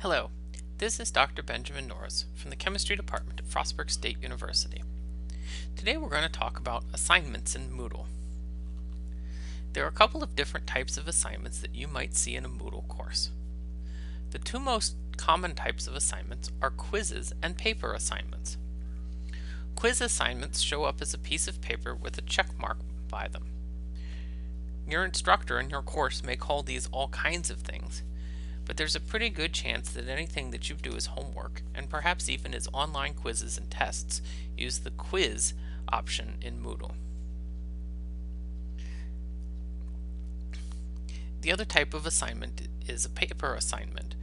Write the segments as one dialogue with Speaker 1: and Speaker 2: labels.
Speaker 1: Hello, this is Dr. Benjamin Norris from the Chemistry Department at Frostburg State University. Today we're going to talk about assignments in Moodle. There are a couple of different types of assignments that you might see in a Moodle course. The two most common types of assignments are quizzes and paper assignments. Quiz assignments show up as a piece of paper with a check mark by them. Your instructor in your course may call these all kinds of things, but there's a pretty good chance that anything that you do as homework, and perhaps even as online quizzes and tests, use the quiz option in Moodle. The other type of assignment is a paper assignment.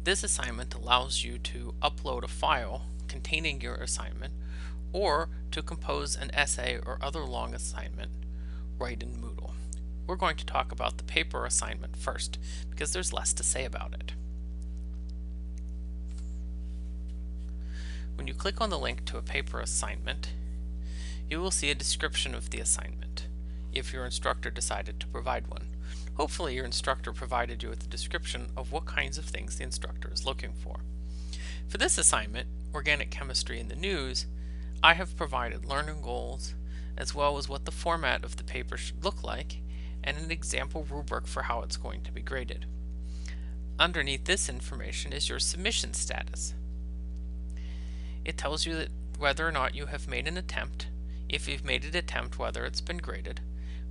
Speaker 1: This assignment allows you to upload a file containing your assignment or to compose an essay or other long assignment right in Moodle. We're going to talk about the paper assignment first because there's less to say about it. When you click on the link to a paper assignment, you will see a description of the assignment if your instructor decided to provide one. Hopefully your instructor provided you with a description of what kinds of things the instructor is looking for. For this assignment, Organic Chemistry in the News, I have provided learning goals as well as what the format of the paper should look like and an example rubric for how it's going to be graded. Underneath this information is your submission status. It tells you that whether or not you have made an attempt, if you've made an attempt, whether it's been graded,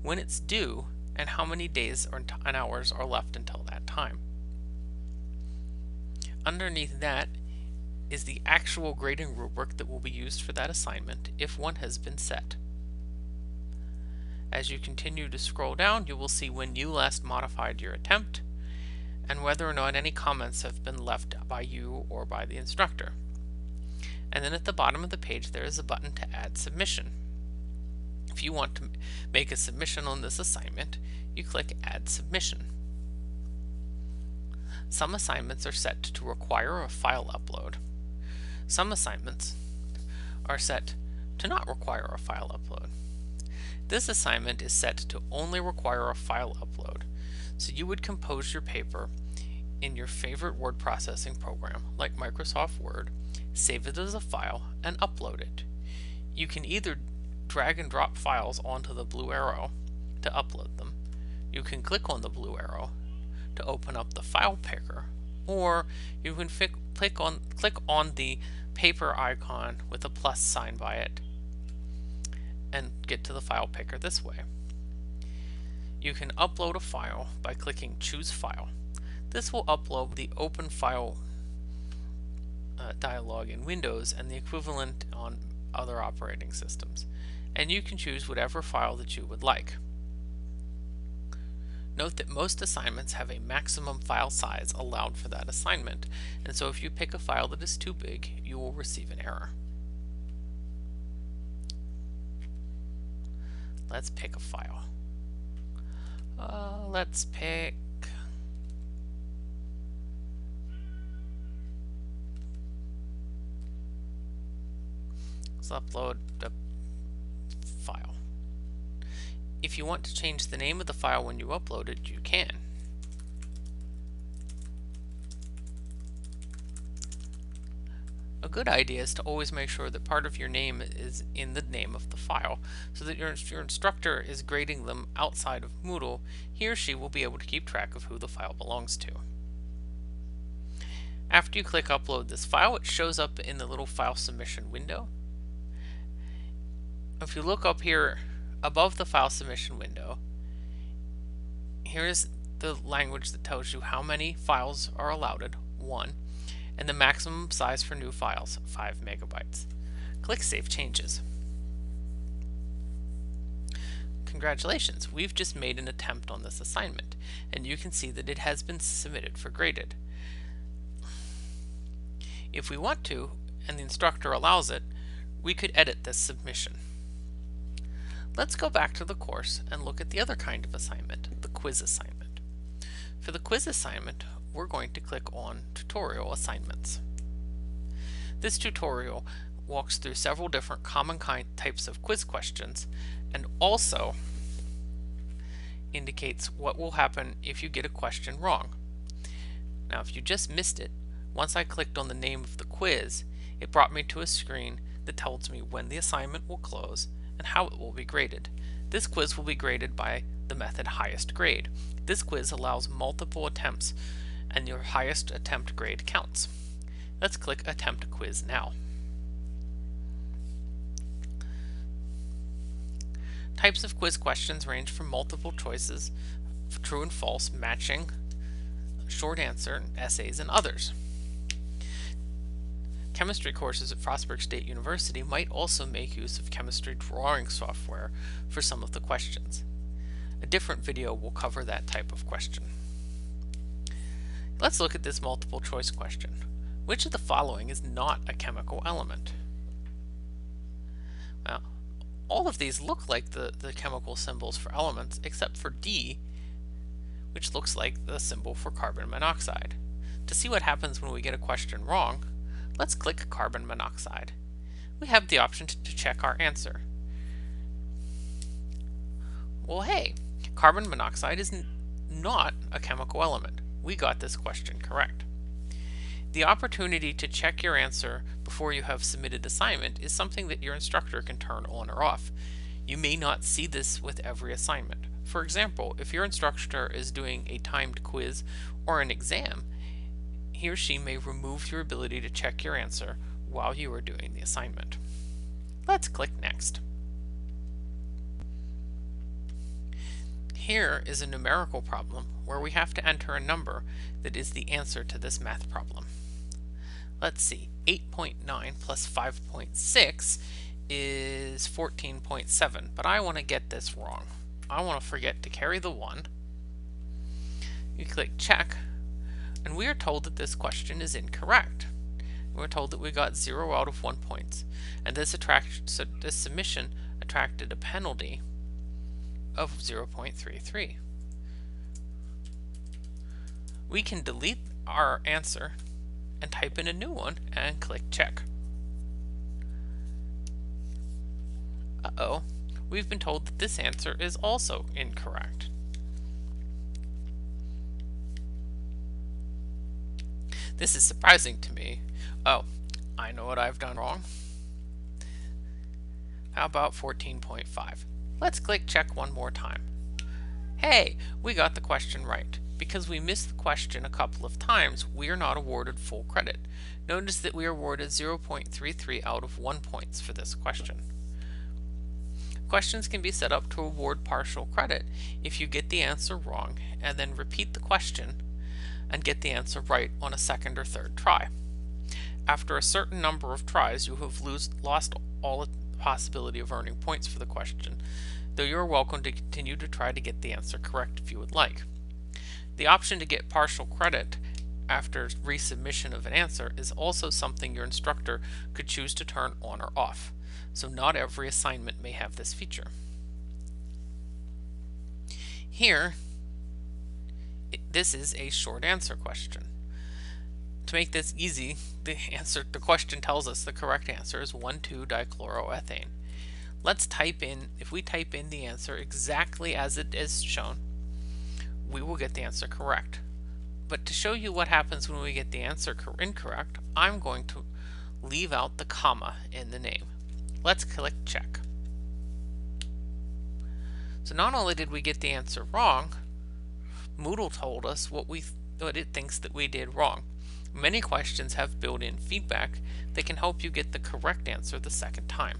Speaker 1: when it's due, and how many days and hours are left until that time. Underneath that is the actual grading rubric that will be used for that assignment if one has been set. As you continue to scroll down, you will see when you last modified your attempt and whether or not any comments have been left by you or by the instructor. And then at the bottom of the page there is a button to add submission. If you want to make a submission on this assignment, you click Add Submission. Some assignments are set to require a file upload. Some assignments are set to not require a file upload. This assignment is set to only require a file upload, so you would compose your paper in your favorite word processing program like Microsoft Word, save it as a file, and upload it. You can either drag and drop files onto the blue arrow to upload them. You can click on the blue arrow to open up the file picker, or you can click on the paper icon with a plus sign by it and get to the file picker this way. You can upload a file by clicking Choose File. This will upload the Open File dialog in Windows and the equivalent on other operating systems, and you can choose whatever file that you would like. Note that most assignments have a maximum file size allowed for that assignment, and so if you pick a file that is too big, you will receive an error. Let's pick a file. Let's upload the file. If you want to change the name of the file when you upload it, you can. A good idea is to always make sure that part of your name is in the name of the file, so that your instructor is grading them outside of Moodle, he or she will be able to keep track of who the file belongs to. After you click Upload this file, it shows up in the little file submission window. If you look up here above the file submission window, here is the language that tells you how many files are allowed, 1, and the maximum size for new files, 5 megabytes. Click Save Changes. Congratulations, we've just made an attempt on this assignment, and you can see that it has been submitted for graded. If we want to, and the instructor allows it, we could edit this submission. Let's go back to the course and look at the other kind of assignment, the quiz assignment. For the quiz assignment, we're going to click on Tutorial Assignments. This tutorial walks through several different common types of quiz questions and also indicates what will happen if you get a question wrong. Now if you just missed it, Once I clicked on the name of the quiz, it brought me to a screen that tells me when the assignment will close and how it will be graded. This quiz will be graded by the method highest grade. This quiz allows multiple attempts and your highest attempt grade counts. Let's click Attempt Quiz now. Types of quiz questions range from multiple choices, true and false, matching, short answer, essays, and others. Chemistry courses at Frostburg State University might also make use of chemistry drawing software for some of the questions. A different video will cover that type of question. Let's look at this multiple choice question. Which of the following is not a chemical element? Well, all of these look like the chemical symbols for elements except for D, which looks like the symbol for carbon monoxide. To see what happens when we get a question wrong, let's click carbon monoxide. We have the option to check our answer. Well, hey, carbon monoxide is not a chemical element. We got this question correct. The opportunity to check your answer before you have submitted assignment is something that your instructor can turn on or off. You may not see this with every assignment. For example, if your instructor is doing a timed quiz or an exam, he or she may remove your ability to check your answer while you are doing the assignment. Let's click Next. Here is a numerical problem where we have to enter a number that is the answer to this math problem. Let's see, 8.9 plus 5.6 is 14.7, but I want to get this wrong. I want to forget to carry the 1. You click Check, and we are told that this question is incorrect. We're told that we got 0 out of 1 points, and this submission attracted a penalty of 0.33. We can delete our answer and type in a new one and click Check. Uh-oh, we've been told that this answer is also incorrect. This is surprising to me. Oh, I know what I've done wrong. How about 14.5? Let's click Check one more time. Hey, we got the question right. Because we missed the question a couple of times, we are not awarded full credit. Notice that we are awarded 0.33 out of 1 points for this question. Questions can be set up to award partial credit if you get the answer wrong and then repeat the question and get the answer right on a second or third try. After a certain number of tries, you have lost all possibility of earning points for the question, though you are welcome to continue to try to get the answer correct if you would like. The option to get partial credit after resubmission of an answer is also something your instructor could choose to turn on or off, so not every assignment may have this feature. Here, this is a short answer question. To make this easy, the question tells us the correct answer is 1,2-dichloroethane. Let's type in, if we type in the answer exactly as it is shown, we will get the answer correct. But to show you what happens when we get the answer incorrect, I'm going to leave out the comma in the name. Let's click Check. So not only did we get the answer wrong, Moodle told us what it thinks that we did wrong. Many questions have built-in feedback that can help you get the correct answer the second time.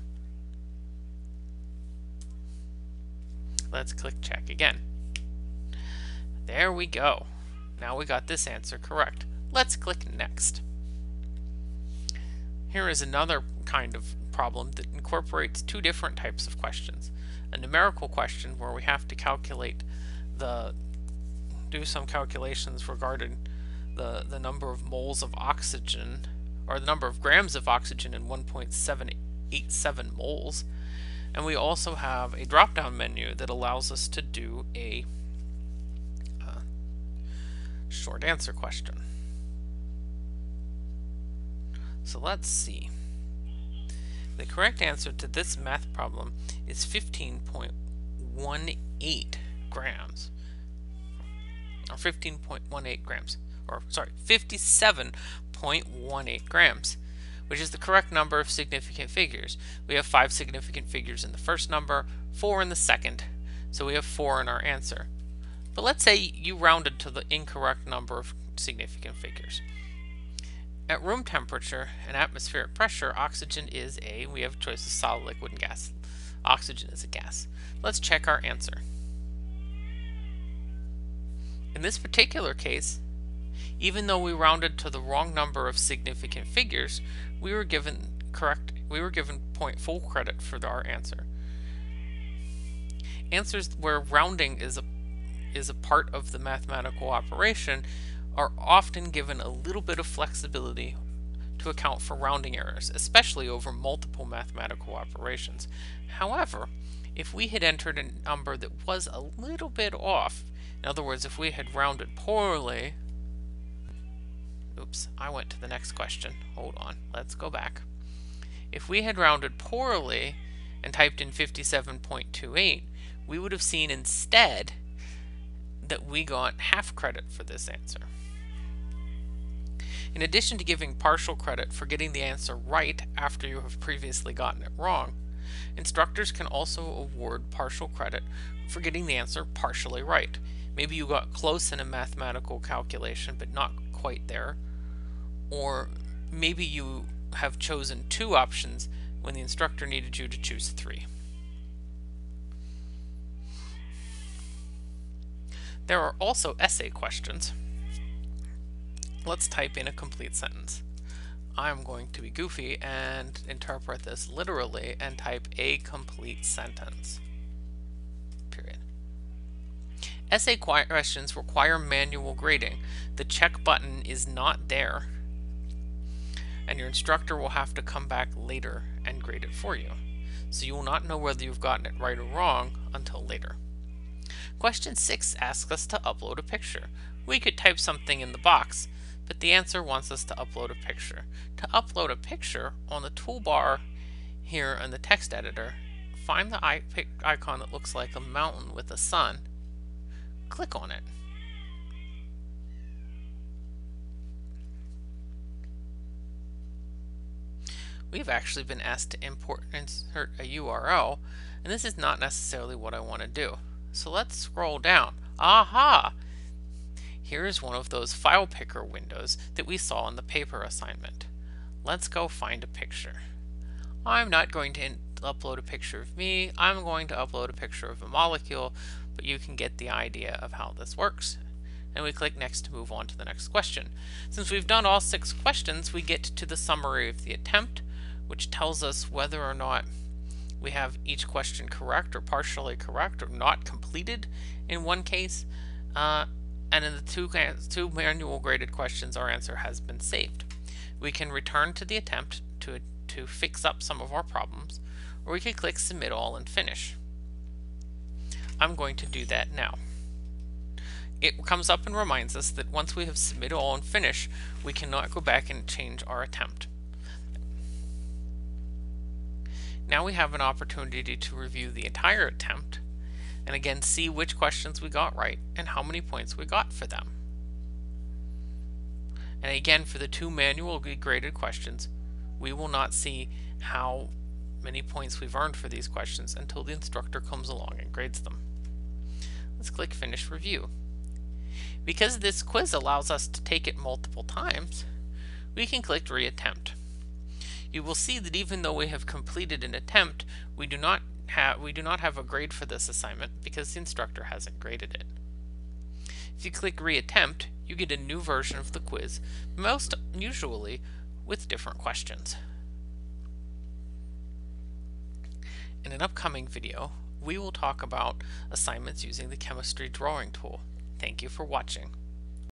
Speaker 1: Let's click Check again. There we go. Now we got this answer correct. Let's click Next. Here is another kind of problem that incorporates two different types of questions. A numerical question where we have to calculate do some calculations regarding the number of moles of oxygen, or the number of grams of oxygen in 1.787 moles. And we also have a drop-down menu that allows us to do a short answer question. So let's see. The correct answer to this math problem is 15.18 grams. Or 15.18 grams. 57.18 grams, which is the correct number of significant figures. We have 5 significant figures in the first number, 4 in the second, so we have 4 in our answer. But let's say you rounded to the incorrect number of significant figures. At room temperature and atmospheric pressure, oxygen is we have a choice of solid, liquid, and gas. Oxygen is a gas. Let's check our answer. In this particular case, even though we rounded to the wrong number of significant figures, we were given full credit for our answer. Answers where rounding is a part of the mathematical operation are often given a little bit of flexibility to account for rounding errors, especially over multiple mathematical operations. However, if we had entered a number that was a little bit off, in other words, if we had rounded poorly, oops, I went to the next question. Hold on, let's go back. If we had rounded poorly and typed in 57.28, we would have seen instead that we got half credit for this answer. In addition to giving partial credit for getting the answer right after you have previously gotten it wrong, instructors can also award partial credit for getting the answer partially right. Maybe you got close in a mathematical calculation but not quite there, or maybe you have chosen 2 options when the instructor needed you to choose 3. There are also essay questions. Let's type in a complete sentence. I'm going to be goofy and interpret this literally and type a complete sentence. Period. Essay questions require manual grading. The check button is not there, and your instructor will have to come back later and grade it for you. So you will not know whether you've gotten it right or wrong until later. Question 6 asks us to upload a picture. We could type something in the box, but the answer wants us to upload a picture. To upload a picture, on the toolbar here in the text editor, find the icon that looks like a mountain with a sun. Click on it. We've actually been asked to insert a URL, and this is not necessarily what I want to do. So let's scroll down. Aha! Here's one of those file picker windows that we saw in the paper assignment. Let's go find a picture. I'm not going to upload a picture of me. I'm going to upload a picture of a molecule, but you can get the idea of how this works. And we click next to move on to the next question. Since we've done all 6 questions, we get to the summary of the attempt, which tells us whether or not we have each question correct or partially correct or not completed in one case. And in the two manual graded questions, our answer has been saved. We can return to the attempt to fix up some of our problems, or we can click Submit All and finish. I'm going to do that now. It comes up and reminds us that once we have submitted all and finish, we cannot go back and change our attempt. Now we have an opportunity to review the entire attempt and again see which questions we got right and how many points we got for them. And again, for the 2 manually graded questions, we will not see how many points we've earned for these questions until the instructor comes along and grades them. Let's click Finish Review. Because this quiz allows us to take it multiple times, we can click Reattempt. You will see that even though we have completed an attempt, we do not have a grade for this assignment because the instructor hasn't graded it. If you click Reattempt, you get a new version of the quiz, most usually with different questions. In an upcoming video, we will talk about assignments using the chemistry drawing tool. Thank you for watching.